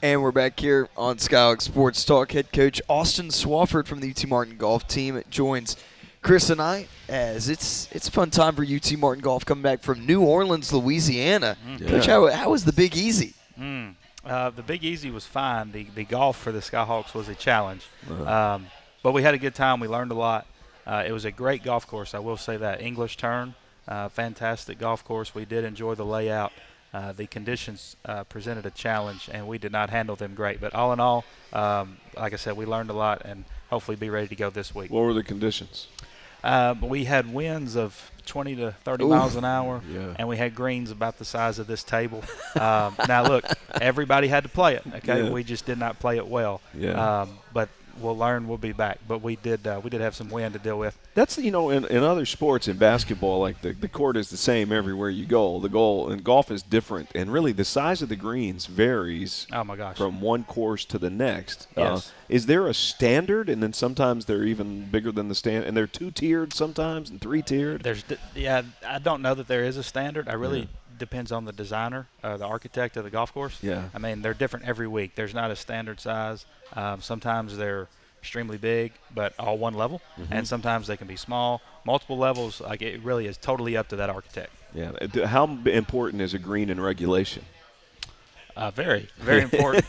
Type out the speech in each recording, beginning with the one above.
And we're back here on Skyhawk Sports Talk. Head coach Austin Swafford from the UT Martin golf team joins Chris and I as it's a fun time for UT Martin golf coming back from New Orleans, Louisiana. Yeah. Coach, how was the Big Easy? The Big Easy was fine. The golf for the Skyhawks was a challenge. But we had a good time. We learned a lot. It was a great golf course, I will say that. English turn, fantastic golf course. We did enjoy the layout. The conditions presented a challenge, and we did not handle them great. But all in all, like I said, we learned a lot and hopefully be ready to go this week. What were the conditions? We had winds of 20 to 30 miles an hour, and we had greens about the size of this table. Now, look, everybody had to play it, okay? Yeah. We just did not play it well. But we'll learn. We'll be back. But we did have some wind to deal with. That's, in other sports, in basketball, like the court is the same everywhere you go. The goal in golf is different, and really the size of the greens varies. Oh my gosh! From one course to the next. Yes. Is there a standard, and then sometimes they're even bigger than the standard, and they're two-tiered sometimes and three-tiered? I don't know that there is a standard. I really depends on the designer, the architect of the golf course. Yeah. I mean, they're different every week. There's not a standard size. Sometimes they're extremely big, but all one level, and sometimes they can be small, multiple levels. Like, it really is totally up to that architect. Yeah. How important is a green in regulation? Very, very important.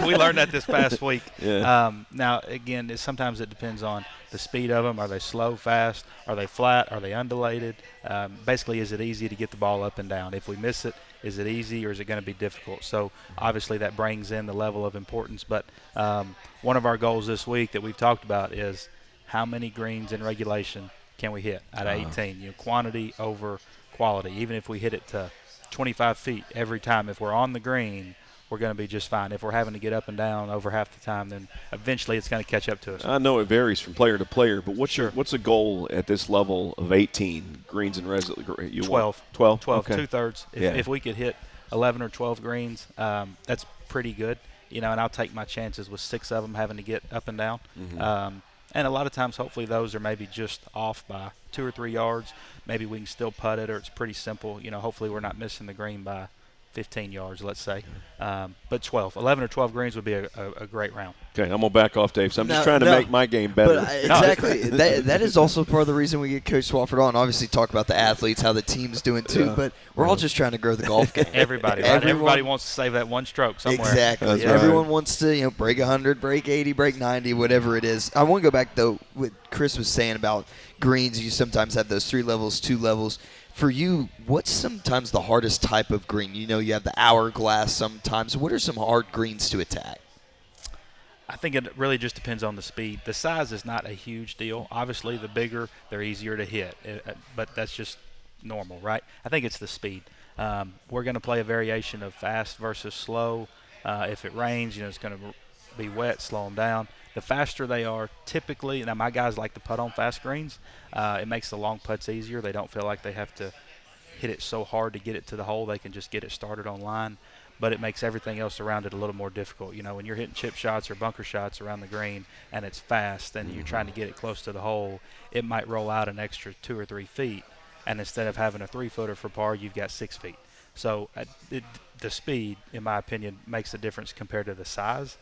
We learned that this past week. Yeah. Now, again, sometimes it depends on the speed of them. Are they slow, fast? Are they flat? Are they undulated? Basically, is it easy to get the ball up and down? If we miss it, is it easy or is it going to be difficult? So, obviously, that brings in the level of importance. But one of our goals this week that we've talked about is how many greens in regulation can we hit out of 18? Quantity over quality. Even if we hit it to 25 feet every time, if we're on the green, we're going to be just fine. If we're having to get up and down over half the time, then eventually it's going to catch up to us. I know it varies from player to player, but what's a goal at this level of 18 greens and 12. 12? 12, Okay. Two-thirds. If we could hit 11 or 12 greens, that's pretty good. And I'll take my chances with 6 of them having to get up and down. And a lot of times, hopefully, those are maybe just off by 2 or 3 yards. Maybe we can still putt it, or it's pretty simple. Hopefully we're not missing the green by 15 yards, let's say. But 11 or 12 greens would be a great round. Okay, I'm going to back off, Dave. So I'm just trying to make my game better. But exactly. that is also part of the reason we get Coach Swafford on. Obviously, talk about the athletes, how the team's doing too, but we're all just trying to grow the golf game. Everybody, right? Everybody wants to save that one stroke somewhere. Exactly. That's Everyone right. wants to, break 100, break 80, break 90, whatever it is. I want to go back, though, what Chris was saying about greens. You sometimes have those 3 levels, 2 levels. For you, what's sometimes the hardest type of green? You have the hourglass sometimes. What are some hard greens to attack? I think it really just depends on the speed. The size is not a huge deal. Obviously, the bigger, they're easier to hit, but that's just normal, right? I think it's the speed. We're going to play a variation of fast versus slow. If it rains, it's going to be wet, slow them down. The faster they are, typically, now my guys like to putt on fast greens. It makes the long putts easier. They don't feel like they have to hit it so hard to get it to the hole. They can just get it started on line. But it makes everything else around it a little more difficult. When you're hitting chip shots or bunker shots around the green and it's fast and you're trying to get it close to the hole, it might roll out an extra 2 or 3 feet. And instead of having a 3-footer for par, you've got 6 feet. So the speed, in my opinion, makes a difference compared to the size.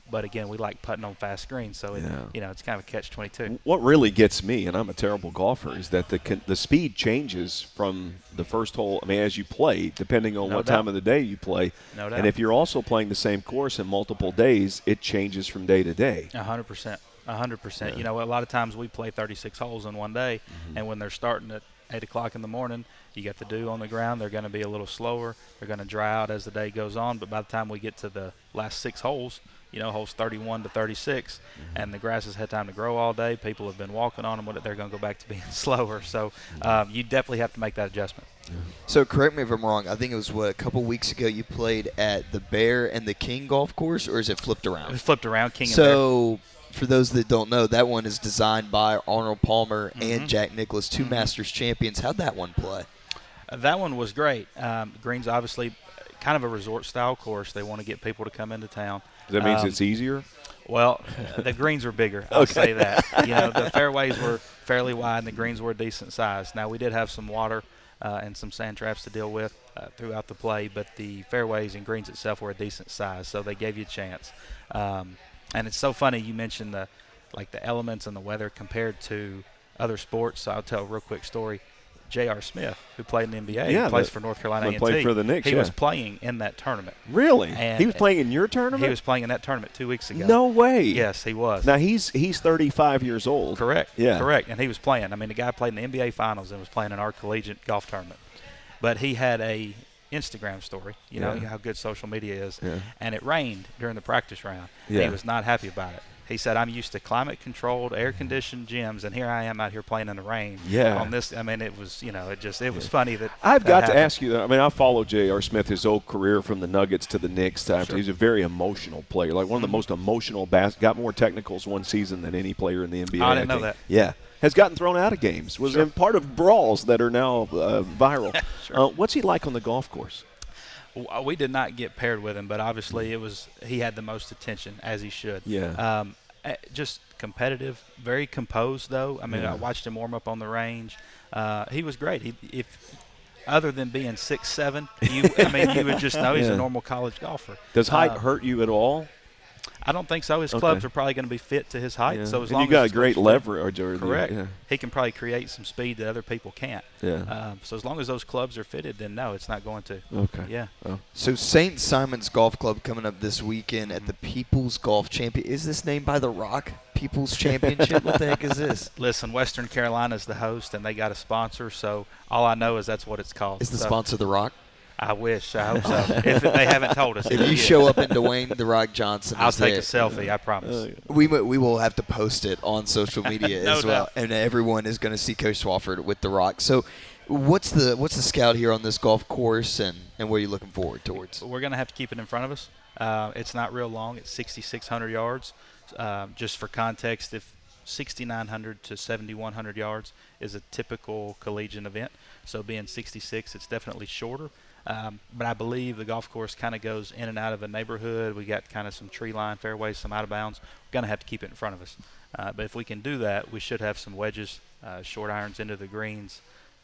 But again, we like putting on fast greens, so it's kind of a catch-22. What really gets me, and I'm a terrible golfer, is that the speed changes from the first hole. I mean, as you play, depending on what time of the day you play. No doubt. And if you're also playing the same course in multiple days, it changes from day to day. 100%. 100%. A lot of times we play 36 holes in one day, and when they're starting at 8 o'clock in the morning, you got the dew on the ground. They're going to be a little slower. They're going to dry out as the day goes on. But by the time we get to the last 6 holes, holes 31 to 36, and the grass has had time to grow all day. People have been walking on them. They're going to go back to being slower. So you definitely have to make that adjustment. So correct me if I'm wrong. I think it was, a couple weeks ago you played at the Bear and the King golf course, or is it flipped around? It was flipped around, King and Bear. For those that don't know, that one is designed by Arnold Palmer and Jack Nicklaus, 2 Masters champions. How'd that one play? That one was great. Green's obviously kind of a resort-style course. They want to get people to come into town. That means it's easier? Well, the greens were bigger. I'll say that. The fairways were fairly wide and the greens were a decent size. Now, we did have some water and some sand traps to deal with throughout the play, but the fairways and greens itself were a decent size, so they gave you a chance. And it's so funny you mentioned the elements and the weather compared to other sports. So I'll tell a real quick story. J.R. Smith, who played in the NBA, plays for North Carolina A&T. Played for the Knicks. He was playing in that tournament. Really? And he was playing in your tournament? He was playing in that tournament 2 weeks ago. No way. Yes, he was. Now he's 35 years old. Correct. Yeah. Correct. And he was playing. I mean, the guy played in the NBA Finals and was playing in our collegiate golf tournament. But he had a Instagram story. You know how good social media is. Yeah. And it rained during the practice round. Yeah. And he was not happy about it. He said, I'm used to climate-controlled, air-conditioned gyms, and here I am out here playing in the rain. Yeah. On this, I mean, it was, it was funny that I've got happened. to ask you that. I mean, I followed J.R. Smith his whole career from the Nuggets to the Knicks. Sure. He's a very emotional player, like one of the most emotional got more technicals one season than any player in the NBA. I didn't know that. Yeah. Has gotten thrown out of games. Was in part of brawls that are now viral. Sure. What's he like on the golf course? We did not get paired with him, but obviously he had the most attention, as he should. Yeah. Just competitive, very composed, though. I mean, I watched him warm up on the range. He was great. If other than being 6'7", you would just know he's a normal college golfer. Does height hurt you at all? I don't think so. His clubs are probably going to be fit to his height. Yeah. So as and long you got as a great leverage. Correct. He can probably create some speed that other people can't. Yeah. So as long as those clubs are fitted, then no, it's not going to. Okay. Yeah. Oh. So St. Simon's Golf Club coming up this weekend at the People's Golf Champion. Is this named by The Rock? People's Championship? What the heck is this? Listen, Western Carolina's the host, and they got a sponsor. So all I know is that's what it's called. Is the sponsor The Rock? I wish. I hope so. If they haven't told us. If you show up in Dwayne The Rock Johnson, I'll take a selfie. I promise. We will have to post it on social media No as well, doubt. and everyone is going to see Coach Swafford with The Rock. So, what's the scout here on this golf course, and what are you looking forward towards? We're going to have to keep it in front of us. It's not real long. It's 6,600 yards. Just for context, if 6,900 to 7,100 yards is a typical collegiate event, so being 66, it's definitely shorter. But I believe the golf course kind of goes in and out of a neighborhood. We got kind of some tree line fairways, some out of bounds. We're going to have to keep it in front of us. But if we can do that, we should have some wedges, short irons into the greens,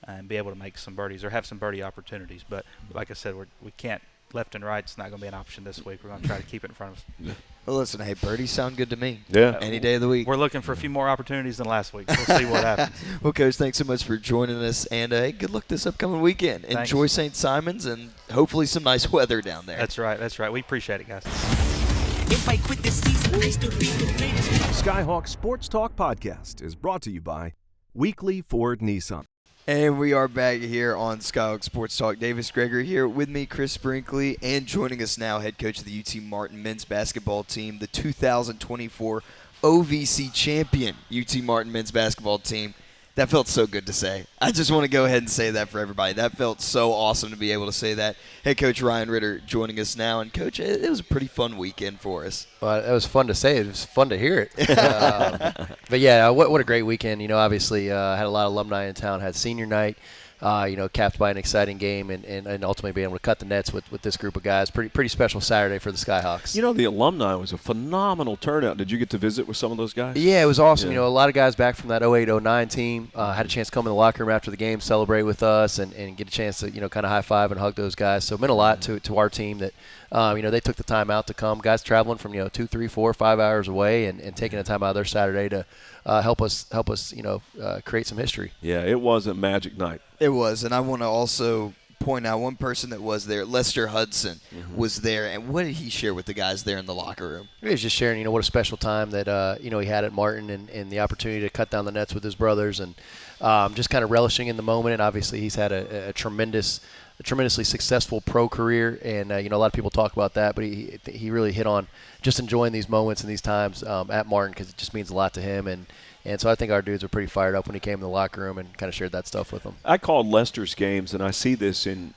and be able to make some birdies or have some birdie opportunities. But like I said, we can't left and right. It's not going to be an option this week. We're going to try to keep it in front of us. Well, listen, hey, birdies sound good to me. Yeah. Any day of the week. We're looking for a few more opportunities than last week. We'll see what happens. Well, Coach, thanks so much for joining us, and hey, good luck this upcoming weekend. Thanks. Enjoy St. Simon's and hopefully some nice weather down there. That's right. That's right. We appreciate it, guys. If I quit this season, I still be the greatest. Skyhawk Sports Talk Podcast is brought to you by Weekly Ford Nissan. And we are back here on Skyhawk Sports Talk. Davis Gregory here with me, Chris Brinkley, and joining us now, head coach of the UT Martin men's basketball team, the 2024 OVC champion UT Martin men's basketball team. That felt so good to say. I just want to go ahead and say that for everybody. That felt so awesome to be able to say that. Head coach Ryan Ritter joining us now. And, Coach, it was a pretty fun weekend for us. Well, it was fun to say. It was fun to hear it. But, yeah, what a great weekend. Obviously had a lot of alumni in town, had senior night. Capped by an exciting game and ultimately being able to cut the nets with this group of guys. Pretty special Saturday for the Skyhawks. The alumni was a phenomenal turnout. Did you get to visit with some of those guys? Yeah, it was awesome. Yeah. A lot of guys back from that 08-09 team had a chance to come in the locker room after the game, celebrate with us, and get a chance to, kind of high-five and hug those guys. So it meant a lot to our team that, they took the time out to come. Guys traveling from, 2, 3, 4, 5 hours away and taking the time out of their Saturday to help us, create some history. Yeah, it was a magic night. It was, and I want to also point out one person that was there. Lester Hudson was there, and what did he share with the guys there in the locker room? He was just sharing, what a special time that, he had at Martin and the opportunity to cut down the nets with his brothers and just kind of relishing in the moment. And obviously he's had a tremendously successful pro career, and a lot of people talk about that, but he really hit on just enjoying these moments and these times at Martin because it just means a lot to him. And so I think our dudes were pretty fired up when he came in the locker room and kind of shared that stuff with them. I called Lester's games, and I see this in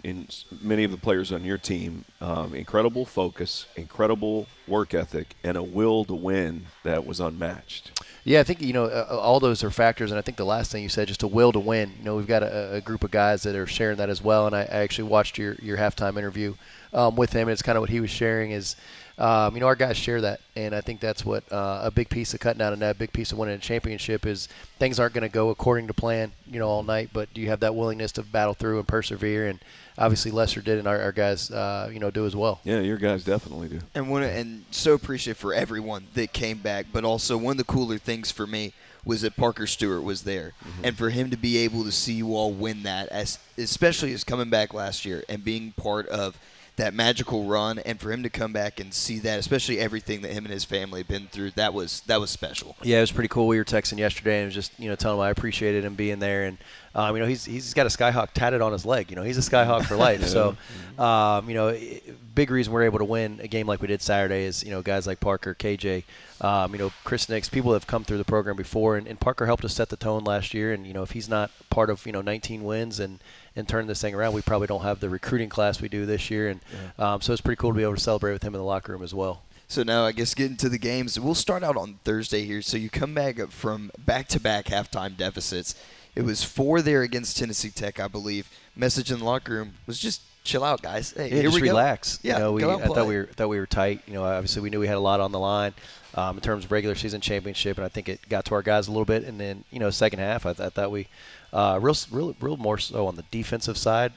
many of the players on your team. Incredible focus, incredible work ethic, and a will to win that was unmatched. Yeah, I think, all those are factors, and I think the last thing you said, just a will to win. We've got a group of guys that are sharing that as well, and I actually watched your halftime interview with him, and it's kind of what he was sharing is, our guys share that, and I think that's what a big piece of cutting down on that, big piece of winning a championship is things aren't going to go according to plan, all night, but do you have that willingness to battle through and persevere, and obviously Lester did, and our guys, do as well. Yeah, your guys definitely do. And so appreciative for everyone that came back, but also one of the cooler things for me was that Parker Stewart was there, and for him to be able to see you all win that, especially as coming back last year and being part of that magical run, and for him to come back and see that, especially everything that him and his family have been through, that was special. Yeah, it was pretty cool. We were texting yesterday and just telling him I appreciated him being there, and he's got a Skyhawk tatted on his leg. He's a Skyhawk for life. So, big reason we're able to win a game like we did Saturday is guys like Parker, KJ, Chris Nix, people that have come through the program before, and Parker helped us set the tone last year. And if he's not part of 19 wins and turn this thing around, we probably don't have the recruiting class we do this year. And so it's pretty cool to be able to celebrate with him in the locker room as well. So now I guess getting to the games, we'll start out on Thursday here. So you come back from back-to-back halftime deficits. It was 4 there against Tennessee Tech, I believe. Message in the locker room was just chill out, guys. Hey, yeah, here just we relax. Go. Yeah, I thought we were tight. Obviously we knew we had a lot on the line in terms of regular season championship, and I think it got to our guys a little bit. And then second half, I thought we real more so on the defensive side.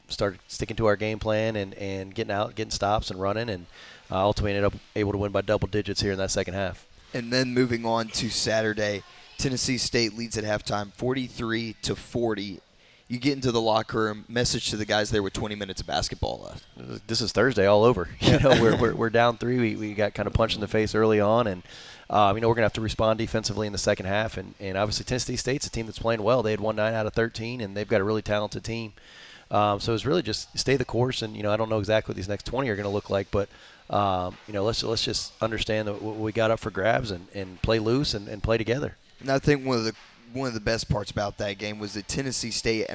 Started sticking to our game plan and getting out, getting stops, and running, and ultimately ended up able to win by double digits here in that second half. And then moving on to Saturday, Tennessee State leads at halftime, 43-40. You get into the locker room, message to the guys there with 20 minutes of basketball left. This is Thursday all over. We're down 3. We got kind of punched in the face early on, and we're going to have to respond defensively in the second half. And obviously Tennessee State's a team that's playing well. They had won 9 out of 13, and they've got a really talented team. So it's really just stay the course. And I don't know exactly what these next 20 are going to look like, but let's just understand that we got up for grabs and play loose and play together. And I think one of the best parts about that game was that Tennessee State,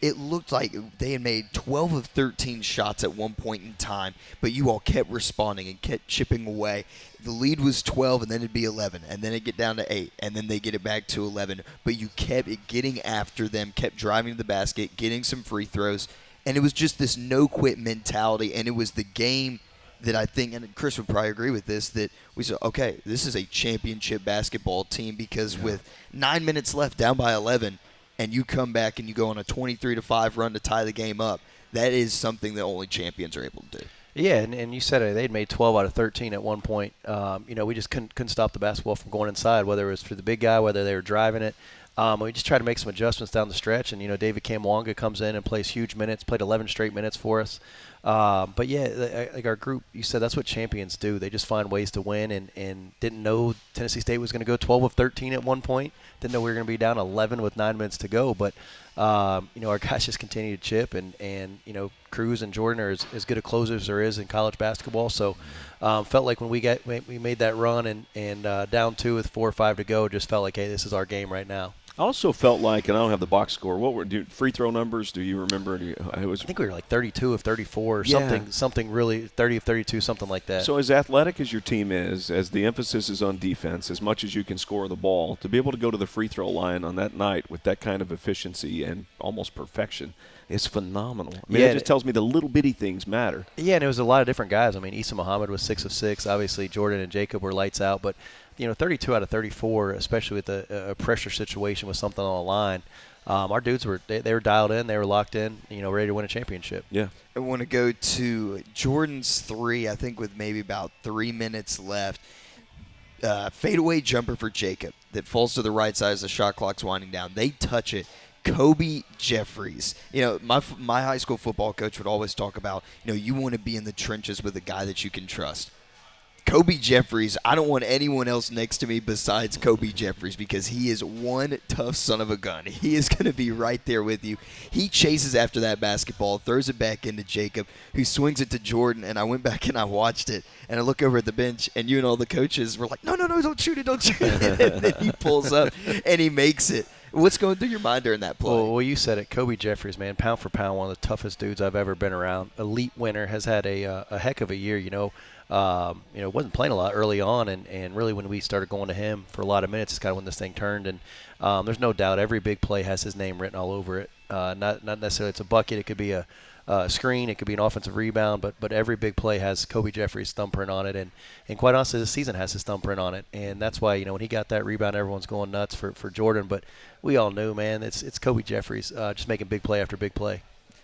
it looked like they had made 12 of 13 shots at one point in time, but you all kept responding and kept chipping away. The lead was 12, and then it'd be 11, and then it'd get down to 8, and then they get it back to 11. But you kept getting after them, kept driving to the basket, getting some free throws, and it was just this no-quit mentality, and it was the game that I think, and Chris would probably agree with this, that we said, okay, this is a championship basketball team because with 9 minutes left, down by 11, and you come back and you go on a 23-5 run to tie the game up, that is something that only champions are able to do. Yeah, and you said it. They'd made 12 out of 13 at one point. We just couldn't stop the basketball from going inside, whether it was for the big guy, whether they were driving it. We just tried to make some adjustments down the stretch, and David Kamwanga comes in and plays huge minutes, played 11 straight minutes for us. But yeah, like our group, you said that's what champions do. They just find ways to win, and didn't know Tennessee State was going to go 12 of 13 at one point. Didn't know we were going to be down 11 with 9 minutes to go. But our guys just continue to chip, and Cruz and Jordan are as good a closers as there is in college basketball. So felt like when we made that run and down 2 with 4 or 5 to go, just felt like, hey, this is our game right now. I also felt like, and I don't have the box score. What were free throw numbers? Do you remember? I think we were like 32 of 34 or something really 30 of 32, something like that. So as athletic as your team is, as the emphasis is on defense, as much as you can score the ball, to be able to go to the free throw line on that night with that kind of efficiency and almost perfection is phenomenal. It just tells me the little bitty things matter. Yeah, and it was a lot of different guys. Issa Muhammad was 6 of 6. Obviously, Jordan and Jacob were lights out, but 32 out of 34, especially with a pressure situation with something on the line. Our dudes were dialed in, they were locked in, ready to win a championship. Yeah. I want to go to Jordan's 3, I think with maybe about 3 minutes left. Fadeaway jumper for Jacob that falls to the right side as the shot clock's winding down. They touch it. Kobe Jeffries. My high school football coach would always talk about, you want to be in the trenches with a guy that you can trust. Kobe Jeffries, I don't want anyone else next to me besides Kobe Jeffries because he is one tough son of a gun. He is going to be right there with you. He chases after that basketball, throws it back into Jacob, who swings it to Jordan, and I went back and I watched it, and I look over at the bench, and you and all the coaches were like, no, don't shoot it, don't shoot it. And then he pulls up, and he makes it. What's going through your mind during that play? Well, you said it. Kobe Jeffries, man, pound for pound, one of the toughest dudes I've ever been around. Elite winner, has had a heck of a year, wasn't playing a lot early on, and really when we started going to him for a lot of minutes, it's kind of when this thing turned. And there's no doubt every big play has his name written all over it. Not necessarily it's a bucket. It could be a screen. It could be an offensive rebound. But every big play has Kobe Jeffries' thumbprint on it. And quite honestly, this season has his thumbprint on it. And that's why, when he got that rebound, everyone's going nuts for Jordan. But we all knew, man, it's Kobe Jeffries just making big play after big play.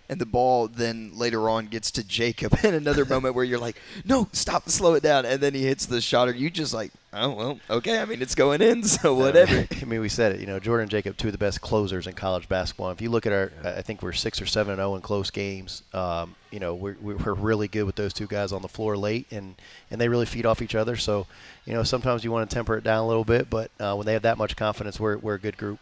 And the ball then later on gets to Jacob in another moment where you're like, no, stop, slow it down. And then he hits the shot. Are you just like, oh, well, okay. I mean, it's going in, so whatever. I mean, we said it. Jordan and Jacob, two of the best closers in college basketball. If you look at I think we're 6 or 7-0 in close games. We're really good with those two guys on the floor late, and they really feed off each other. So, sometimes you want to temper it down a little bit, but when they have that much confidence, we're a good group.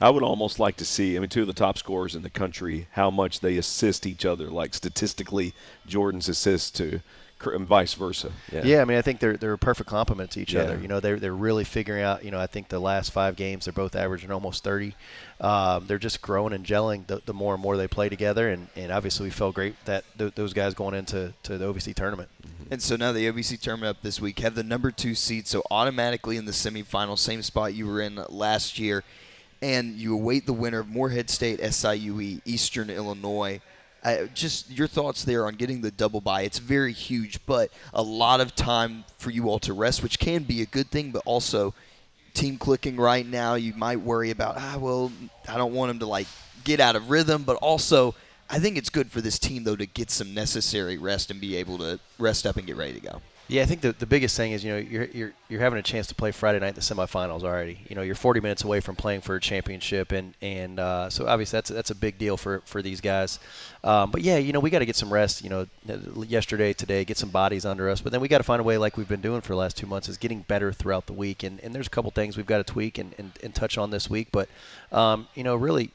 I would almost like to see, two of the top scorers in the country, how much they assist each other, like statistically Jordan's assists to and vice versa. Yeah, I think they're a perfect complement to each other. They're really figuring out, I think the last 5 games they're both averaging almost 30. They're just growing and gelling the more and more they play together, and obviously we felt great that those guys going into the OVC tournament. And so now the OVC tournament up this week have the number 2 seed, so automatically in the semifinal, same spot you were in last year. And you await the winner of Morehead State, SIUE, Eastern Illinois. Just your thoughts there on getting the double bye. It's very huge, but a lot of time for you all to rest, which can be a good thing, but also team clicking right now. You might worry about, I don't want them to get out of rhythm, but also I think it's good for this team, though, to get some necessary rest and be able to rest up and get ready to go. Yeah, I think the biggest thing is, you're having a chance to play Friday night in the semifinals already. You're 40 minutes away from playing for a championship, and so obviously that's a big deal for these guys. But yeah, we got to get some rest. Yesterday, today, get some bodies under us. But then we got to find a way, like we've been doing for the last 2 months, is getting better throughout the week. And there's a couple things we've got to tweak and touch on this week. But really,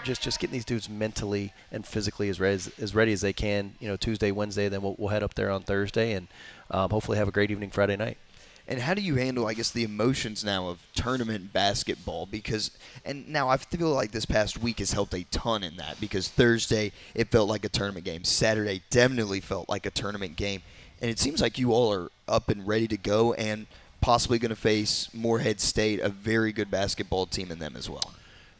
just getting these dudes mentally and physically as ready as they can. Tuesday, Wednesday, then we'll head up there on Thursday and hopefully have a great evening Friday night. And how do you handle, I guess, the emotions now of tournament basketball? And now I feel like this past week has helped a ton in that, because Thursday it felt like a tournament game. Saturday definitely felt like a tournament game. And it seems like you all are up and ready to go and possibly going to face Morehead State, a very good basketball team in them as well.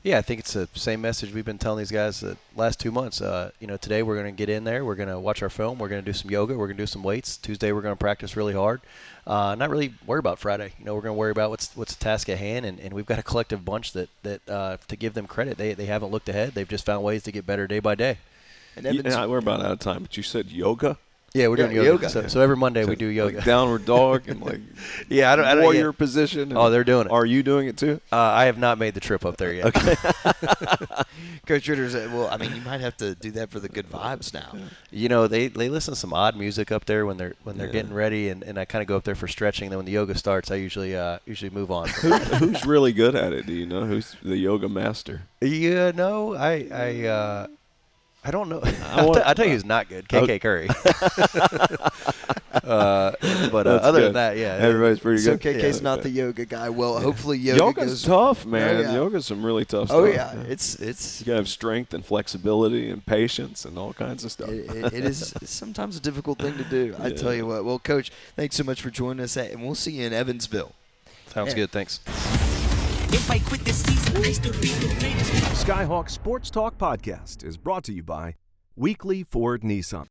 Yeah, I think it's the same message we've been telling these guys the last 2 months. Today we're going to get in there. We're going to watch our film. We're going to do some yoga. We're going to do some weights. Tuesday we're going to practice really hard. Not really worry about Friday. We're going to worry about what's the task at hand, and we've got a collective bunch that to give them credit, they haven't looked ahead. They've just found ways to get better day by day. And we're about out of time, but you said yoga? Yeah, we're doing yoga. So every Monday we do yoga. Like downward dog and I don't warrior position. They're doing it. Are you doing it too? I have not made the trip up there yet. Okay. Coach Ritter said, you might have to do that for the good vibes now. They listen to some odd music up there when they're getting ready, and I kind of go up there for stretching. Then when the yoga starts, I usually move on. Who's really good at it? Do you know who's the yoga master? I don't know. I'll tell you who's not good. KK Curry. But other than that, yeah. Everybody's pretty good. So KK's not the yoga guy. Well, hopefully yoga's tough, man. Yoga's some really tough stuff. Oh, yeah. It's you got to have strength and flexibility and patience and all kinds of stuff. It is sometimes a difficult thing to do. I tell you what. Well, Coach, thanks so much for joining us, and we'll see you in Evansville. Sounds good. Thanks. If I quit this season, I still be the greatest. Skyhawk Sports Talk Podcast is brought to you by Weekly Ford Nissan.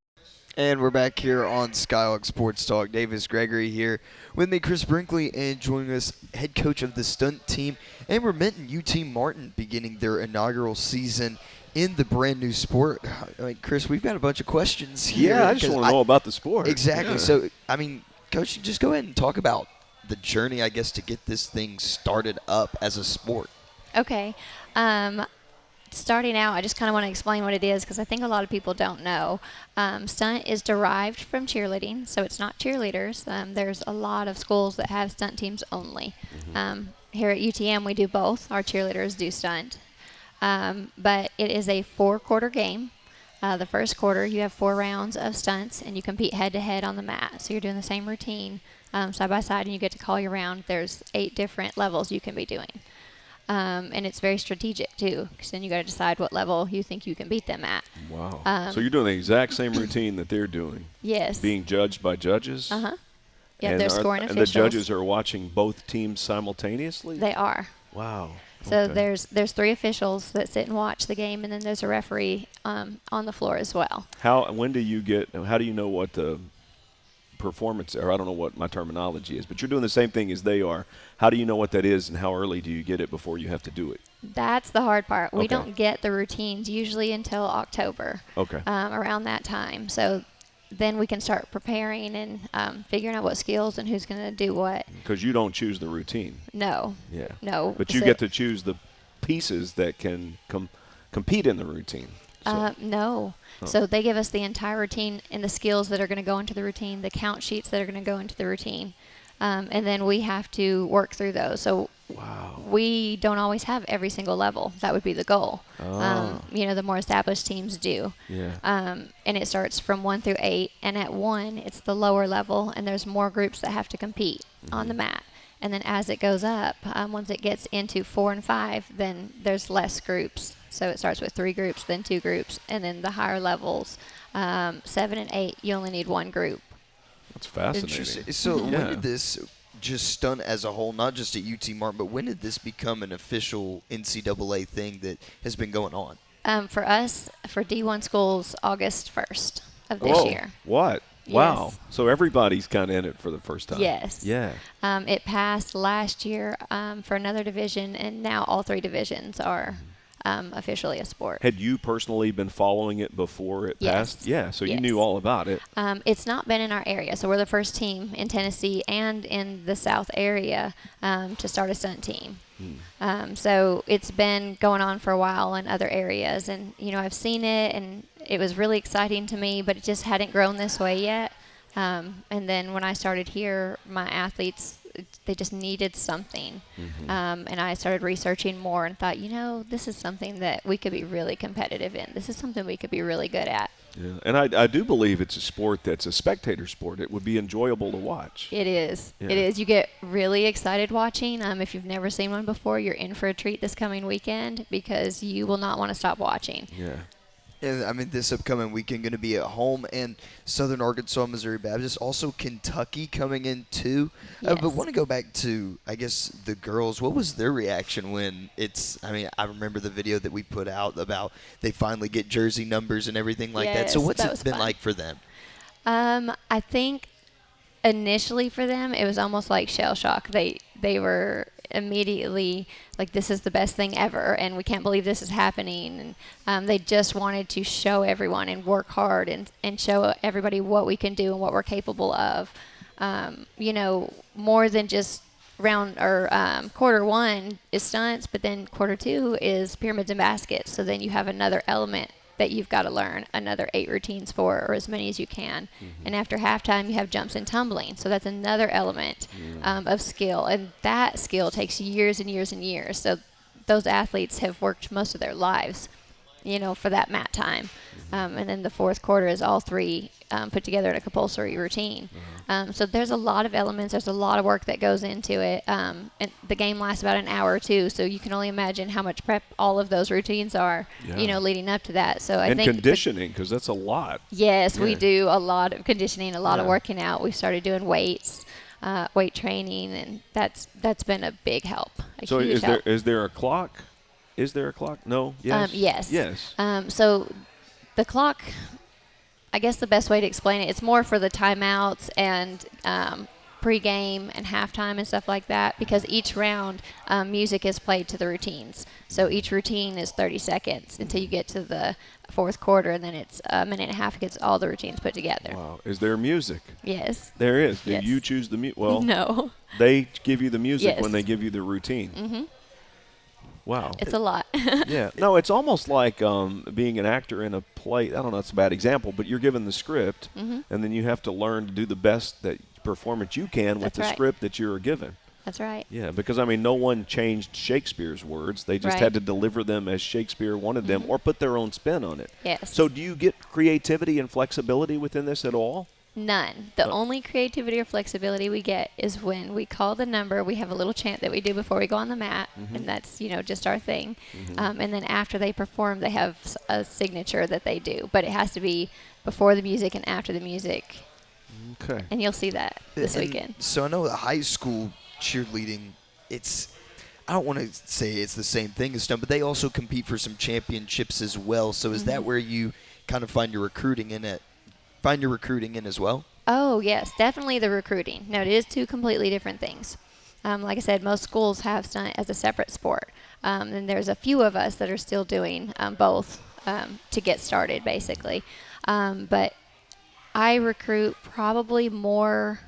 And we're back here on Skyhawk Sports Talk. Davis Gregory here with me, Chris Brinkley, and joining us, head coach of the stunt team, Amber Minton, UT Martin, beginning their inaugural season in the brand new sport. Chris, we've got a bunch of questions here. Yeah, I just want to know about the sport. Exactly. Yeah. So, Coach, just go ahead and talk about the journey, I guess, to get this thing started up as a sport. Okay. Starting out, I just kind of want to explain what it is, because I think a lot of people don't know. Stunt is derived from cheerleading, so it's not cheerleaders. There's a lot of schools that have stunt teams only. Mm-hmm. Here at UTM, we do both. Our cheerleaders do stunt. But it is a 4-quarter game. The first quarter, you have 4 rounds of stunts, and you compete head-to-head on the mat. So you're doing the same routine side by side, and you get to call your round. There's 8 different levels you can be doing. And it's very strategic, too, because then you got to decide what level you think you can beat them at. Wow. So you're doing the exact same routine that they're doing? Yes. Being judged by judges? Uh-huh. Yeah, they're scoring officials. And the judges are watching both teams simultaneously? They are. Wow. So Okay. there's 3 officials that sit and watch the game, and then there's a referee on the floor as well. How do you know what the performance, or I don't know what my terminology is, but you're doing the same thing as they are. How do you know what that is, and how early do you get it before you have to do it? That's the hard part. We Okay. don't get the routines usually until October, Okay. around that time. So then we can start preparing and figuring out what skills and who's going to do what. Because you don't choose the routine. No. Yeah. No. But you So- get to choose the pieces that can compete in the routine. So, No. Oh. So they give us the entire routine and the skills that are going to go into the routine, the count sheets that are going to go into the routine. And then we have to work through those. So we don't always have every single level. That would be the goal. The more established teams do. yeah. And it starts from 1 through 8. And at 1, it's the lower level, and there's more groups that have to compete on the mat. And then as it goes up, once it gets into 4 and 5, then there's less groups. So it starts with 3 groups, then 2 groups, and then the higher levels, 7 and 8, you only need 1 group. That's fascinating. Interesting. So when Yeah. did this just stunt as a whole, not just at UT Martin, but when did this become an official NCAA thing that has been going on? For us, for D1 schools, August 1st of this Whoa. year. What? Wow. Yes. So everybody's kind of in it for the first time. Yes. Yeah. It passed last year for another division, and now all 3 divisions are officially a sport. Had you personally been following it before it Yes. passed? Yeah. So you Yes. knew all about it. It's not been in our area, so we're the first team in Tennessee and in the South area to start a stunt team. So it's been going on for a while in other areas, and I've seen it, and it was really exciting to me, but it just hadn't grown this way yet. And then when I started here, my athletes, they just needed something. And I started researching more and thought, this is something that we could be really competitive in. This is something we could be really good at. Yeah. And I do believe it's a sport that's a spectator sport. It would be enjoyable to watch. It is. Yeah. It is. You get really excited watching. If you've never seen one before, you're in for a treat this coming weekend because you will not want to stop watching. Yeah. And I mean, this upcoming weekend going to be at home, and Southern Arkansas, Missouri Baptist, also Kentucky coming in too. Yes. But want to go back to, I guess, the girls. What was their reaction when I remember the video that we put out about they finally get jersey numbers and everything like that. So Yes, what's that it was been fun. like for them? I think initially for them, it was almost like shell shock. They were immediately like, this is the best thing ever, and we can't believe this is happening. And they just wanted to show everyone and work hard and show everybody what we can do and what we're capable of. More than just round or quarter 1 is stunts, but then quarter 2 is pyramids and baskets. So then you have another element that you've got to learn, another 8 routines for, or as many as you can. And after halftime, you have jumps and tumbling. So that's another element of skill. And that skill takes years and years and years. So those athletes have worked most of their lives, for that mat time. And then the fourth quarter is all 3 put together in a compulsory routine. So there's a lot of elements. There's a lot of work that goes into it. And the game lasts about an hour or 2, so you can only imagine how much prep all of those routines are, Yeah. leading up to that. So I And think conditioning, because that's a lot. yes, we Yeah. do a lot of conditioning, a lot of Yeah. working out. We started doing weights, weight training, and that's been a big help. So huge help. is there a clock? Is there a clock? No. Yes. Yes. Yes. So the clock, I guess the best way to explain it, it's more for the timeouts and pregame and halftime and stuff like that, because each round music is played to the routines. So each routine is 30 seconds until you get to the fourth quarter, and then it's a minute and a half, gets all the routines put together. Wow. Is there music? Yes. There is. Do Yes. you choose the music? Well, No. they give you the music Yes. when they give you the routine. Mm-hmm. Wow. It's a lot. Yeah. No, it's almost like being an actor in a play. I don't know, it's a bad example, but you're given the script, and then you have to learn to do the best performance you can with That's the right. script that you're given. That's right. Yeah, because, no one changed Shakespeare's words. They just Right. had to deliver them as Shakespeare wanted them or put their own spin on it. Yes. So do you get creativity and flexibility within this at all? None. The Oh. only creativity or flexibility we get is when we call the number. We have a little chant that we do before we go on the mat, and that's, just our thing. And then after they perform, they have a signature that they do. But it has to be before the music and after the music. Okay. And you'll see that this And weekend. So I know the high school cheerleading, I don't want to say it's the same thing as Stone, but they also compete for some championships as well. So is that where you kind of find your recruiting in it? Find your recruiting in as well? Oh, yes, definitely the recruiting. No, it is two completely different things. Like I said, most schools have stunt as a separate sport. And there's a few of us that are still doing both to get started, basically. But I recruit probably more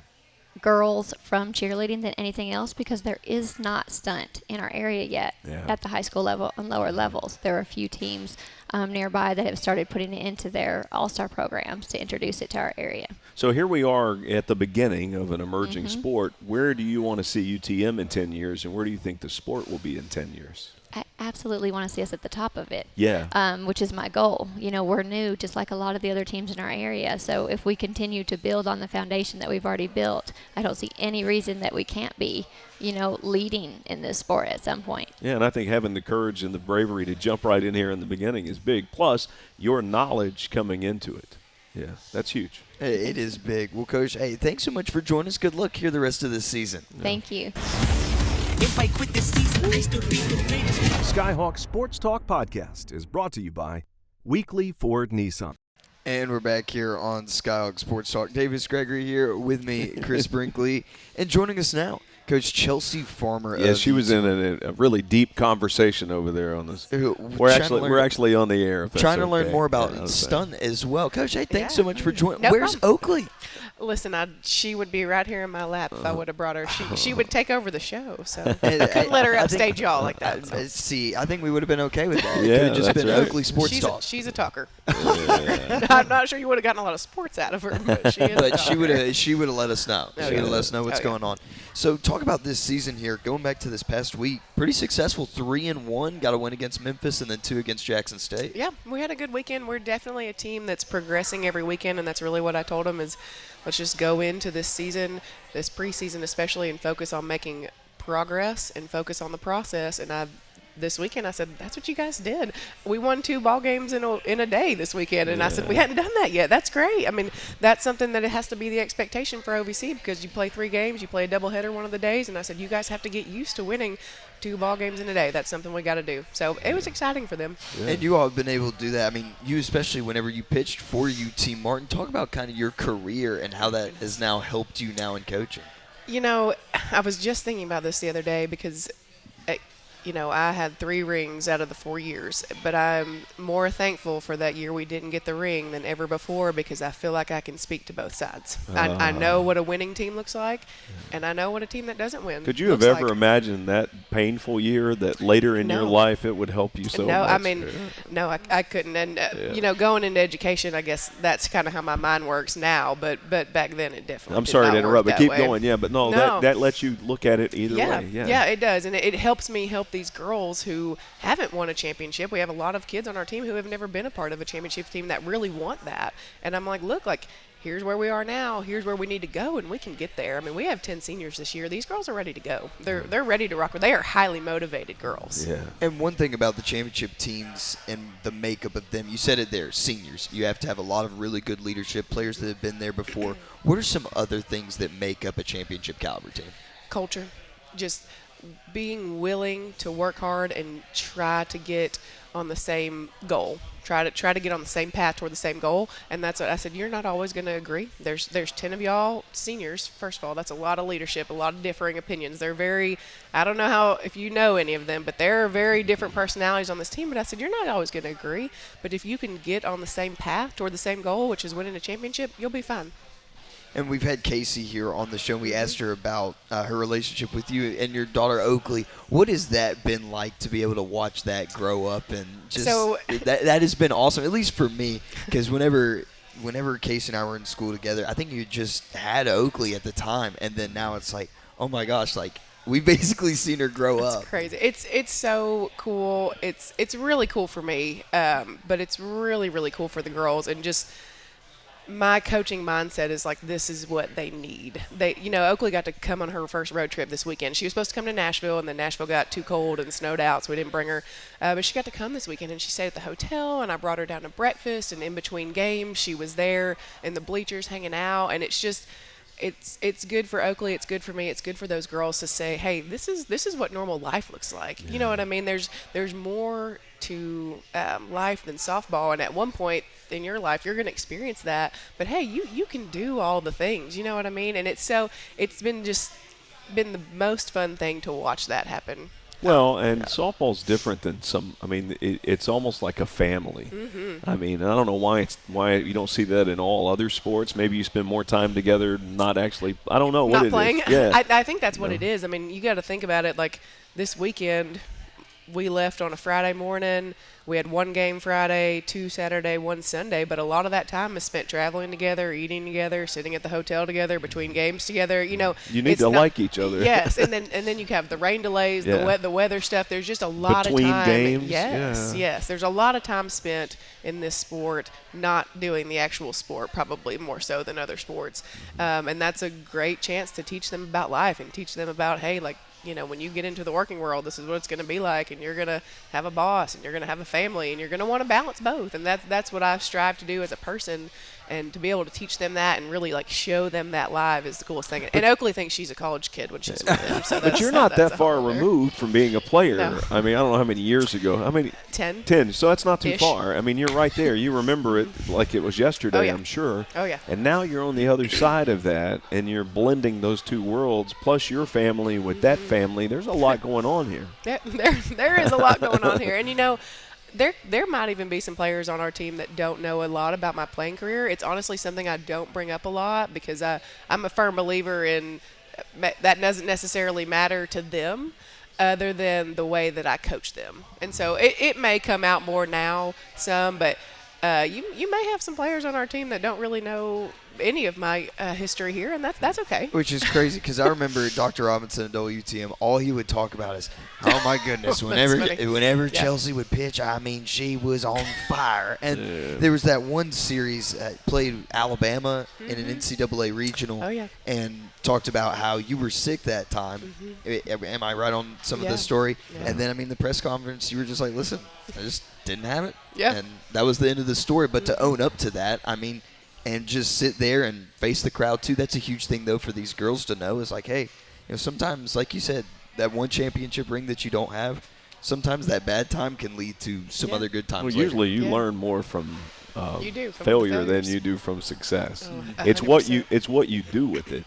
girls from cheerleading than anything else because there is not stunt in our area yet at the high school level and lower levels. There are a few teams nearby that have started putting it into their all-star programs to introduce it to our area. So here we are at the beginning of an emerging sport. Where do you want to see UTM in 10 years, and where do you think the sport will be in 10 years? I absolutely want to see us at the top of it. Yeah. Which is my goal. You know, we're new, just like a lot of the other teams in our area. So if we continue to build on the foundation that we've already built, I don't see any reason that we can't be, you know, leading in this sport at some point. Yeah, and I think having the courage and the bravery to jump right in here in the beginning is big. Plus, your knowledge coming into it. Yeah, that's huge. It is big. Well, Coach, hey, thanks so much for joining us. Good luck here the rest of the season. Thank you. If I quit this season, I still be the greatest. Skyhawk Sports Talk Podcast is brought to you by Weekly Ford Nissan. And we're back here on Skyhawk Sports Talk. Davis Gregory here with me, Chris Brinkley, and joining us now, Coach Chelsea Farmer. Yeah, she was in a really deep conversation over there on this. We're actually on the air. If that's trying to learn okay. more about Yeah, stunt as well. Coach, hey, thanks Yeah. so much for joining. No Where's problem. Oakley? Listen, she would be right here in my lap if I would have brought her. She would take over the show, so I And couldn't let her I think- upstage y'all like that. so. See, I think we would have been okay with that. It Yeah, could have just that's been right. Oakley Sports Talk. She's a talker. I'm not sure you would have gotten a lot of sports out of her, but she is a But talker. she would have let us know. Oh, She would yeah. have let us know what's Oh, yeah. going on. So talk about this season here. Going back to this past week, pretty successful. 3-1. Got a win against Memphis and then 2 against Jackson State. Yeah, we had a good weekend. We're definitely a team that's progressing every weekend, and that's really what I told them is let's just go into this season, this preseason especially, and focus on making progress and focus on the process. And this weekend I said, that's what you guys did. We won 2 ball games in a day this weekend, and I said, we hadn't done that yet. That's great. I mean, that's something that it has to be the expectation for OVC because you play 3 games, you play a doubleheader one of the days, and I said, you guys have to get used to winning 2 ball games in a day. That's something we got to do. So it was exciting for them. And you all have been able to do that. I mean, you especially whenever you pitched for UT Martin. Talk about kind of your career and how that has now helped you now in coaching. You know, I was just thinking about this the other day because, I had 3 rings out of the 4 years, but I'm more thankful for that year we didn't get the ring than ever before because I feel like I can speak to both sides. I know what a winning team looks like, and I know what a team that doesn't win Could you have looks ever like. imagined that painful year that later in your No. life it would help you so No, much? I mean, no, I couldn't. And, going into education, I guess that's kind of how my mind works now, but back then it definitely I'm did sorry not to interrupt, work but that keep way. going. Yeah, but no, No. that lets you look at it either Yeah, way. yeah, it does, and it helps me help these girls who haven't won a championship. We have a lot of kids on our team who have never been a part of a championship team that really want that. And I'm like, look, here's where we are now. Here's where we need to go, and we can get there. I mean, we have 10 seniors this year. These girls are ready to go. They're ready to rock. They are highly motivated girls. Yeah. And one thing about the championship teams and the makeup of them, you said it there, seniors. You have to have a lot of really good leadership players that have been there before. What are some other things that make up a championship caliber team? Culture, just being willing to work hard and try to get on the same goal. Try to get on the same path toward the same goal, and that's what I said. You're not always going to agree. There's 10 of y'all seniors. First of all, that's a lot of leadership, a lot of differing opinions. They're very, I don't know if you know any of them, but there are very different personalities on this team. But I said you're not always going to agree, but if you can get on the same path toward the same goal, which is winning a championship, you'll be fine. And we've had Casey here on the show, and we asked her about her relationship with you and your daughter, Oakley. What has that been like to be able to watch that grow up? And just that has been awesome, at least for me, because whenever Casey and I were in school together, I think you just had Oakley at the time, and then now it's like, oh my gosh, we've basically seen her grow up. It's crazy. It's so cool. It's really cool for me, but it's really, really cool for the girls. And just my coaching mindset is this is what they need. Oakley got to come on her first road trip this weekend. She was supposed to come to Nashville, and then Nashville got too cold and snowed out, so we didn't bring her. But she got to come this weekend, and she stayed at the hotel, and I brought her down to breakfast, and in between games, she was there in the bleachers hanging out, and it's just it's good for Oakley, it's good for me, it's good for those girls to say, hey, this is what normal life looks like. You know what I mean? There's more to life than softball, and at one point in your life you're going to experience that. But hey, you can do all the things. You know what I mean? And it's been the most fun thing to watch that happen. Well, and softball's different than some. I mean, it's almost like a family. Mm-hmm. I mean, I don't know why you don't see that in all other sports. Maybe you spend more time together, not actually. I don't know what Not it playing. is. Yeah, I think that's what it is. I mean, you got to think about it. Like this weekend, we left on a Friday morning. We had one game Friday, 2 Saturday, 1 Sunday, but a lot of that time is spent traveling together, eating together, sitting at the hotel together, between games together. You know, you need it's to not- like each other. Yes, and then you have the rain delays, Yeah. the weather stuff. There's just a lot Between of time. games, Yes, yeah. yes. There's a lot of time spent in this sport not doing the actual sport, probably more so than other sports. And that's a great chance to teach them about life and teach them about, hey, like, you know, when you get into the working world, this is what it's going to be like, and you're going to have a boss, and you're going to have a family, and you're going to want to balance both. And that's what I strive to do as a person, and to be able to teach them that and really like show them that live is the coolest thing. And Oakley thinks she's a college kid when she's with him. So But you're not that's that a far whole other- removed from being a player. No. I mean, I don't know how many years ago. How many? 10. 10. So that's not too Ish. far. I mean, you're right there. You remember it like it was yesterday, Oh, yeah. I'm sure. Oh, yeah. And now you're on the other side of that, and you're blending those two worlds, plus your family with that family. There's a lot going on here. There is a lot going on here. And, you know, there might even be some players on our team that don't know a lot about my playing career. It's honestly something I don't bring up a lot because I'm a firm believer in that doesn't necessarily matter to them other than the way that I coach them. And so it may come out more now, but you may have some players on our team that don't really know any of my history here, and that's okay. Which is crazy because I remember Dr. Robinson at WTM, all he would talk about is, oh my goodness, funny. whenever Yeah. Chelsea would pitch, I mean, she was on fire. And there was that one series, played Alabama in an NCAA regional, Oh, yeah. and talked about how you were sick that time. Am I right on some of Yeah. the story? Yeah. And then, I mean, the press conference, you were just like, listen, I just didn't have it. Yeah. And that was the end of the story. But to own up to that, I mean, and just sit there and face the crowd too. That's a huge thing though for these girls to know is like, hey, you know, sometimes, like you said, that one championship ring that you don't have, sometimes that bad time can lead to some Yeah. other good times. Well, later. usually you Yeah. learn more from You do, from the failure than failures. you do from success. Oh, It's what you 100%. it's what you do with it,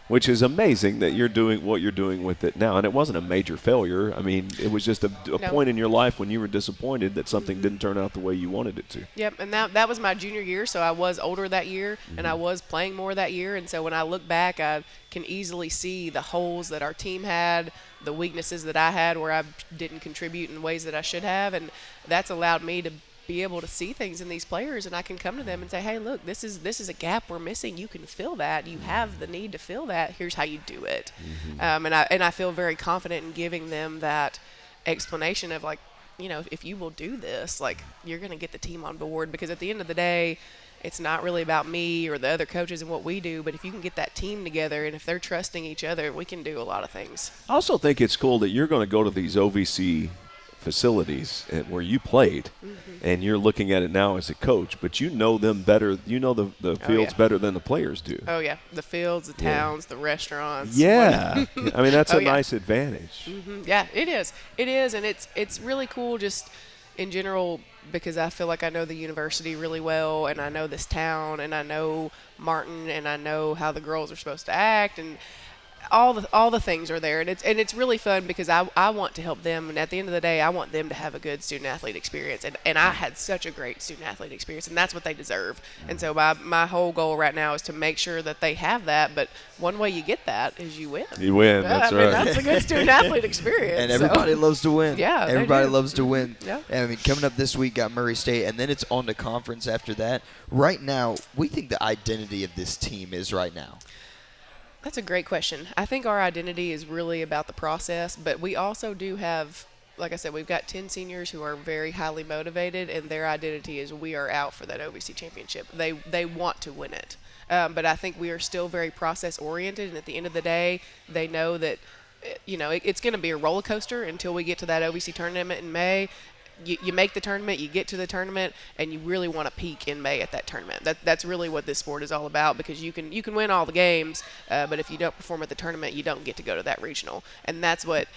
which is amazing that you're doing what you're doing with it now. And it wasn't a major failure. I mean, it was just a No. point in your life when you were disappointed that something didn't turn out the way you wanted it to. Yep, and that was my junior year, so I was older that year, and I was playing more that year, and so when I look back, I can easily see the holes that our team had, the weaknesses that I had where I didn't contribute in ways that I should have, and that's allowed me to be able to see things in these players, and I can come to them and say, hey, look, this is a gap we're missing. You can fill that. You have the need to fill that. Here's how you do it. And I feel very confident in giving them that explanation of, like, you know, if you will do this, like, you're going to get the team on board, because at the end of the day, it's not really about me or the other coaches and what we do, but if you can get that team together and if they're trusting each other, we can do a lot of things. I also think it's cool that you're going to go to these OVC facilities where you played, and you're looking at it now as a coach, but you know them better. You know the fields yeah. better than the players do. Oh, yeah. The fields, the towns, the restaurants. Yeah. I mean, that's Oh, a yeah. nice advantage. Yeah, it is. It is, and it's really cool just in general because I feel like I know the university really well, and I know this town, and I know Martin, and I know how the girls are supposed to act, and all the things are there, and it's really fun because I want to help them, and at the end of the day, I want them to have a good student athlete experience, and I had such a great student athlete experience, and that's what they deserve. And so my whole goal right now is to make sure that they have that. But one way you get that is you win. You win. That's I mean, right. that's a good student athlete experience. And so. everybody loves to win. Yeah, they everybody do. loves to win. Yeah. And I mean, coming up this week, got Murray State, and then it's on to conference after that. Right now, we think the identity of this team is right now. That's a great question. I think our identity is really about the process, but we also do have, like I said, we've got 10 seniors who are very highly motivated, and their identity is we are out for that OVC championship. They want to win it. But I think we are still very process-oriented, and at the end of the day, they know that, you know, it's going to be a roller coaster until we get to that OVC tournament in May. you make the tournament, you get to the tournament, and you really want to peak in May at that tournament. That's really what this sport is all about, because you can win all the games, but if you don't perform at the tournament, you don't get to go to that regional. And that's what,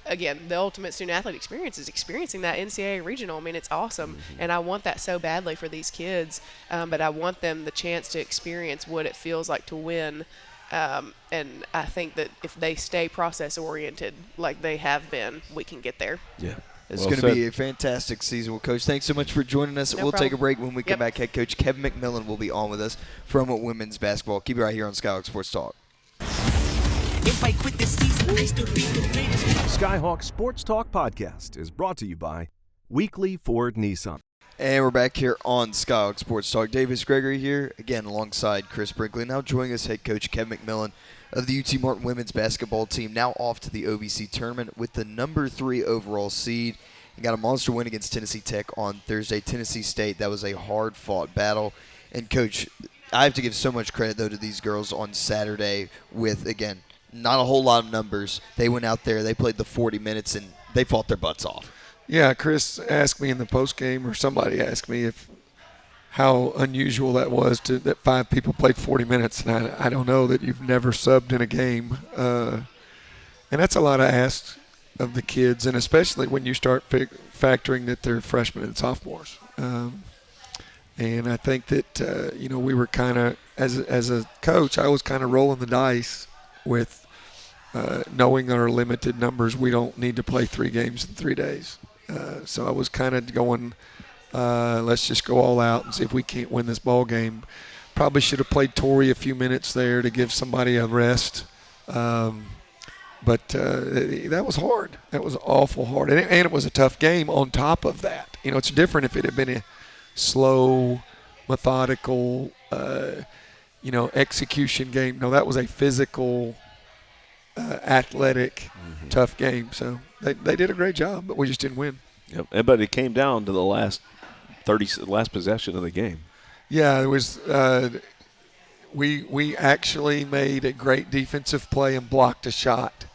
again, the ultimate student athlete experience is experiencing that NCAA regional. I mean, it's awesome, and I want that so badly for these kids, but I want them the chance to experience what it feels like to win. And I think that if they stay process-oriented like they have been, we can get there. Yeah. It's going to be a fantastic season. Well, Coach, thanks so much for joining us. No we'll problem. take a break. When we come back, head coach Kevin McMillan will be on with us from women's basketball. Keep it right here on Skyhawk Sports Talk. If I quit this season, I still be the greatest. Skyhawk Sports Talk Podcast is brought to you by Weekly Ford Nissan. And we're back here on Skyhawk Sports Talk. Davis Gregory here, again, alongside Chris Brinkley. Now joining us, head coach Kevin McMillan of the UT Martin women's basketball team, now off to the OVC tournament with the number 3 overall seed. And got a monster win against Tennessee Tech on Thursday. Tennessee State, that was a hard-fought battle. And, Coach, I have to give so much credit, though, to these girls on Saturday with, again, not a whole lot of numbers. They went out there, they played the 40 minutes, and they fought their butts off. Yeah, Chris asked me in the post game, or somebody asked me how unusual that was that 5 people played 40 minutes, and I don't know that you've never subbed in a game, and that's a lot of asked of the kids, and especially when you start factoring that they're freshmen and sophomores. And I think that we were kind of, as a coach, I was kind of rolling the dice with knowing our limited numbers. We don't need to play 3 games in 3 days. So I was kind of going, let's just go all out and see if we can't win this ball game. Probably should have played Tori a few minutes there to give somebody a rest. But that was hard. That was awful hard. And it was a tough game on top of that. It's different if it had been a slow, methodical, execution game. No, that was a physical, athletic, tough game. So they did a great job, but we just didn't win. Yep. But it came down to the last possession of the game. Yeah, it was. We actually made a great defensive play and blocked a shot,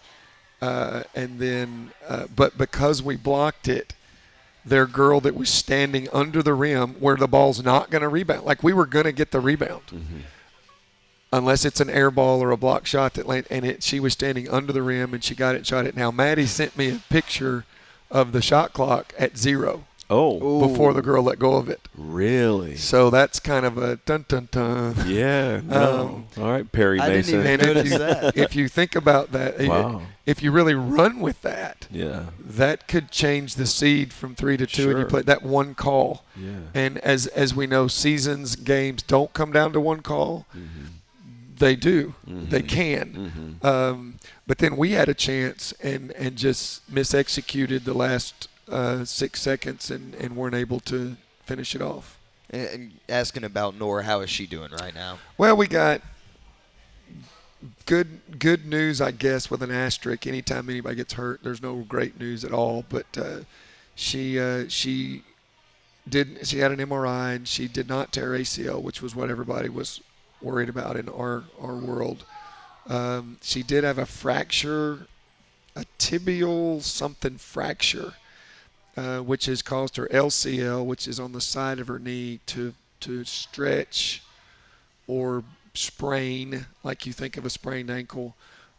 and then but because we blocked it, their girl that was standing under the rim where the ball's not going to rebound, like we were going to get the rebound. Unless it's an air ball or a block shot that landed, and she was standing under the rim and she got it and shot it. Now, Maddie sent me a picture of the shot clock at 0. Oh. Before the girl let go of it. Really? So that's kind of a dun-dun-dun. Yeah. No. All right, Perry Mason. I didn't even notice that. If you think about that, wow. If you really run with that, that could change the seed from 3 to 2, and you play that one call. Yeah. And as we know, seasons, games don't come down to one call. They do. They can. But then we had a chance and just misexecuted the last 6 seconds and weren't able to finish it off. And asking about Nora, how is she doing right now? Well, we got good news, I guess, with an asterisk. Anytime anybody gets hurt, there's no great news at all. But she had an MRI and she did not tear ACL, which was what everybody was worried about in our world. She did have a fracture, a tibial something fracture, which has caused her LCL, which is on the side of her knee, to stretch or sprain, like you think of a sprained ankle.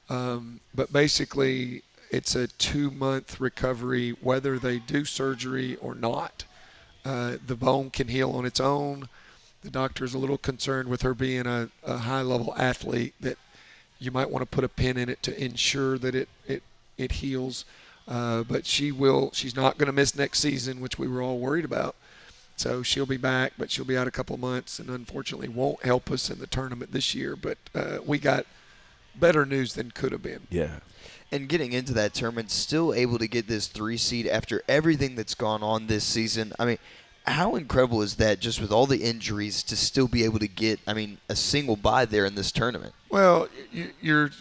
But basically, it's a 2-month recovery, whether they do surgery or not. The bone can heal on its own. The doctor is a little concerned with her being a high-level athlete that you might want to put a pin in it to ensure that it heals. But she's not going to miss next season, which we were all worried about. So she'll be back, but she'll be out a couple of months and unfortunately won't help us in the tournament this year. But we got better news than could have been. Yeah. And getting into that tournament, still able to get this 3 seed after everything that's gone on this season. I mean, how incredible is that, just with all the injuries, to still be able to get, a single bye there in this tournament? Well, you're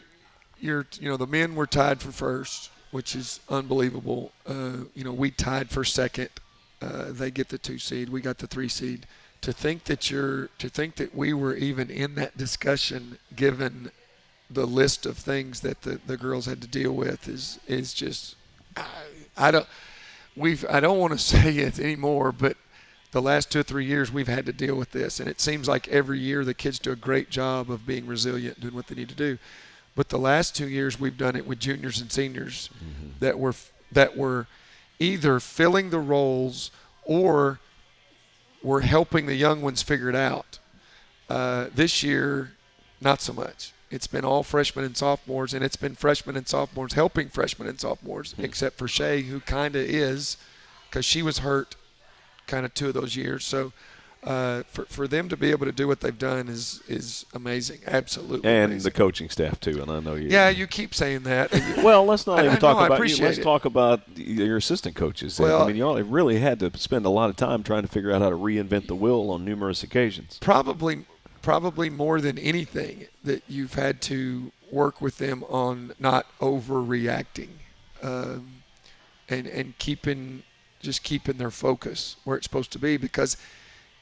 the men were tied for first, which is unbelievable. We tied for second. They get the 2 seed. We got the 3 seed. To think that we were even in that discussion, given the list of things that the girls had to deal with, is just I don't. I don't want to say it anymore, but the last 2 or 3 years we've had to deal with this, and it seems like every year the kids do a great job of being resilient, doing what they need to do. But the last 2 years we've done it with juniors and seniors that were either filling the roles or were helping the young ones figure it out. This year, not so much. It's been all freshmen and sophomores, and it's been freshmen and sophomores helping freshmen and sophomores, except for Shay, who kind of is, because she was hurt kind of 2 of those years. So for them to be able to do what they've done is amazing, absolutely and amazing. the coaching staff too. And I know you. Yeah, you keep saying that. Well, let's not even talk about you. Let's it. talk about your assistant coaches. Well, I mean, y'all have really had to spend a lot of time trying to figure out how to reinvent the wheel on numerous occasions. Probably more than anything that you've had to work with them on not overreacting, and keeping their focus where it's supposed to be. Because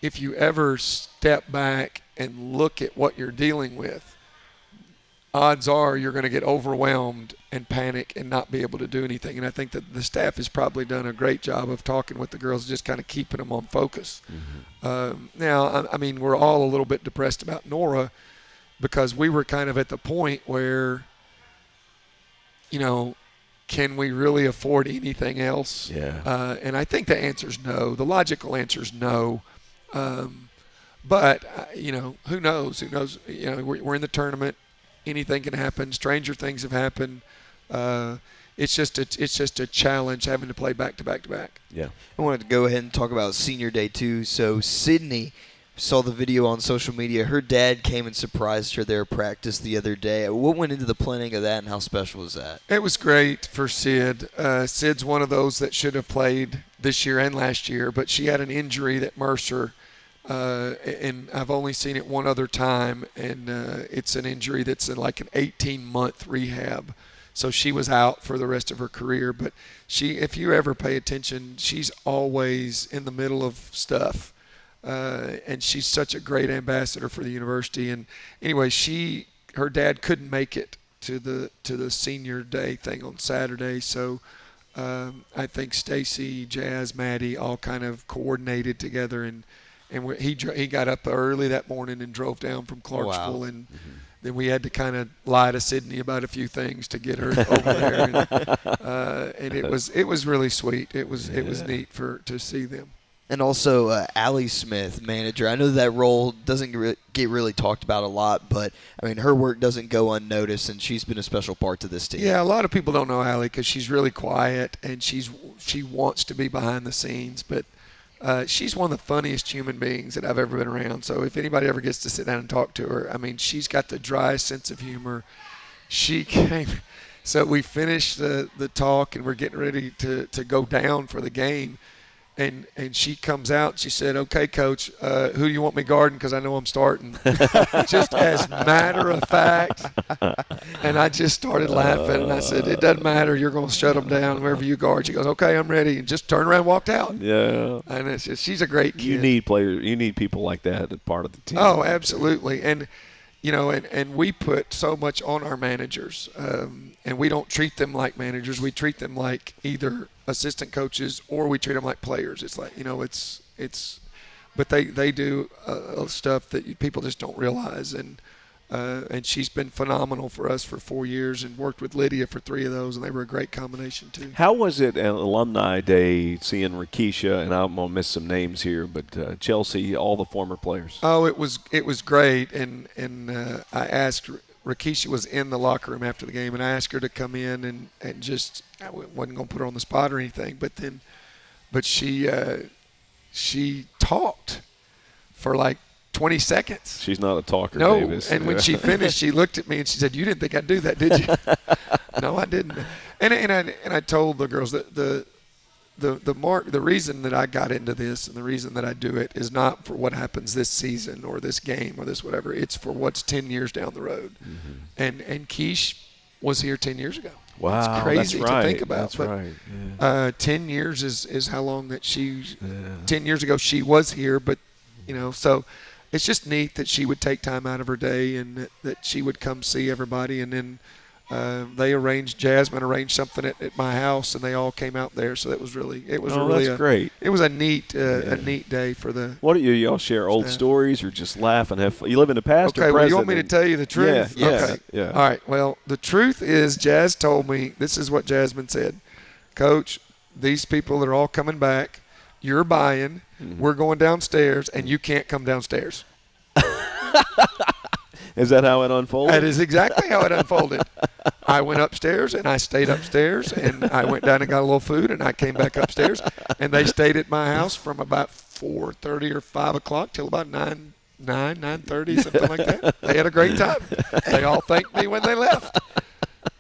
if you ever step back and look at what you're dealing with, odds are you're going to get overwhelmed and panic and not be able to do anything. And I think that the staff has probably done a great job of talking with the girls, just kind of keeping them on focus. Now, I mean, we're all a little bit depressed about Nora because we were kind of at the point where, can we really afford anything else? Yeah. And I think the answer is no. The logical answer is no. But, who knows? Who knows? We're in the tournament. Anything can happen. Stranger things have happened. It's just a challenge having to play back to back to back. Yeah. I wanted to go ahead and talk about senior day too. So Sydney saw the video on social media. Her dad came and surprised her there at practice the other day. What went into the planning of that, and how special was that? It was great for Sid. Sid's one of those that should have played this year and last year, but she had an injury that Mercer. And I've only seen it one other time, and it's an injury that's in like an 18-month rehab. So she was out for the rest of her career. But if you ever pay attention, she's always in the middle of stuff. And she's such a great ambassador for the university. And anyway, her dad couldn't make it to the senior day thing on Saturday. So I think Stacy, Jazz, Maddie all kind of coordinated together, and he got up early that morning and drove down from Clarksville, and then we had to kind of lie to Sydney about a few things to get her over there, and it was really sweet. It was neat to see them. And also Allie Smith, manager. I know that role doesn't get really talked about a lot, but I mean her work doesn't go unnoticed, and she's been a special part to this team. Yeah, a lot of people don't know Allie because she's really quiet and she wants to be behind the scenes, but she's one of the funniest human beings that I've ever been around. So if anybody ever gets to sit down and talk to her, I mean, she's got the driest sense of humor. She came. So we finished the talk, and we're getting ready to go down for the game. And she comes out and she said, "Okay, Coach, who do you want me guarding? Because I know I'm starting." Just as matter of fact. And I just started laughing, and I said, "It doesn't matter. You're going to shut them down wherever you guard." She goes, "Okay, I'm ready," and just turned around and walked out. Yeah. And it's just, she's a great kid. You need players. You need people like that as part of the team. Oh, absolutely. And and we put so much on our managers, and we don't treat them like managers. We treat them like either assistant coaches or we treat them like players. It's like, but they do stuff that people just don't realize. And she's been phenomenal for us for 4 years, and worked with Lydia for 3 of those, and they were a great combination too. How was it at Alumni Day seeing Rakisha, and I'm going to miss some names here, but Chelsea, all the former players? Oh, it was great, and I asked. Rakisha was in the locker room after the game, and I asked her to come in and just, I wasn't going to put her on the spot or anything, but she talked for like 20 seconds. She's not a talker, no, Davis. And when she finished, she looked at me and she said, "You didn't think I'd do that, did you?" No, I didn't. And I told the girls that the reason that I got into this and the reason that I do it is not for what happens this season or this game or this whatever. It's for what's 10 years down the road. And Keish was here 10 years ago. Wow, it's crazy that's right. to think about. That's but, right. Yeah. 10 years is how long that 10 years ago she was here, but so it's just neat that she would take time out of her day and that she would come see everybody. And then Jasmine arranged something at my house, and they all came out there. So it was really that's great. It was a neat day for the. What do y'all share old stories or just laugh and have fun? You live in the past or Okay, present? well, you want me to tell you the truth? Yeah, yes, okay. yeah. All right. Well, the truth is, Jazz told me, this is what Jasmine said. Coach, these people are all coming back. You're buying. Mm-hmm. We're going downstairs, and you can't come downstairs. Is that how it unfolded? That is exactly how it unfolded. I went upstairs, and I stayed upstairs, and I went down and got a little food, and I came back upstairs, and they stayed at my house from about 4:30 or 5 o'clock till about 9:30, something like that. They had a great time. They all thanked me when they left.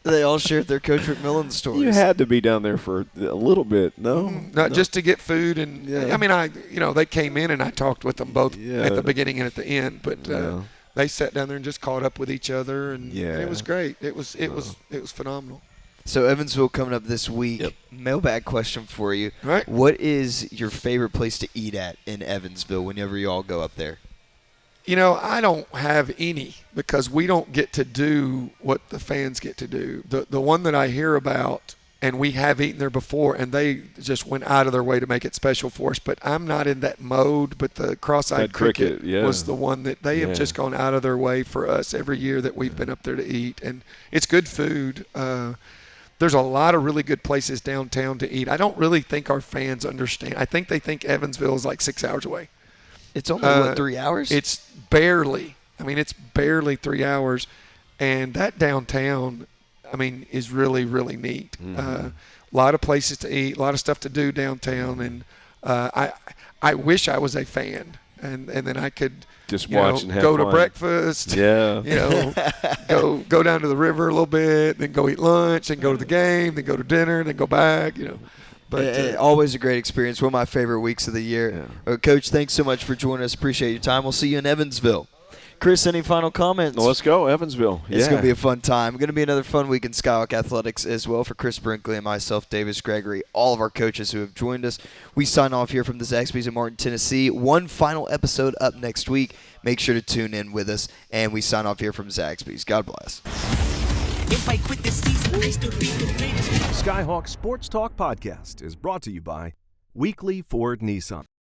They all shared their Coach McMillan stories. You had to be down there for a little bit, no? Not just to get food, and Yeah. I mean, they came in, and I talked with them both at the beginning and at the end, but they sat down there and just caught up with each other, and it was great. It was phenomenal. So Evansville coming up this week. Yep. Mailbag question for you. All right. What is your favorite place to eat at in Evansville whenever you all go up there? I don't have any because we don't get to do what the fans get to do. The one that I hear about, and we have eaten there before, and they just went out of their way to make it special for us, but I'm not in that mode. But the Cross-Eyed Cricket was the one that they have just gone out of their way for us every year that we've been up there to eat, and it's good food. There's a lot of really good places downtown to eat. I don't really think our fans understand. I think they think Evansville is like 6 hours away. It's only, 3 hours? It's barely. It's barely 3 hours. And that downtown, is really, really neat. Mm-hmm. A lot of places to eat, a lot of stuff to do downtown. And I wish I was a fan. And then I could just watch and have go fun. to breakfast. Yeah. Go down to the river a little bit, then go eat lunch, and go to the game, then go to dinner, then go back, But always a great experience. One of my favorite weeks of the year. Coach, thanks so much for joining us. Appreciate your time. We'll see you in Evansville. Chris, any final comments? Well, let's go, Evansville. It's going to be a fun time. Going to be another fun week in Skyhawk Athletics as well for Chris Brinkley and myself, Davis Gregory, all of our coaches who have joined us. We sign off here from the Zaxby's in Martin, Tennessee. One final episode up next week. Make sure to tune in with us. And we sign off here from Zaxby's. God bless. If I quit this season, I still be the greatest. Skyhawk Sports Talk Podcast is brought to you by Weekly Ford Nissan.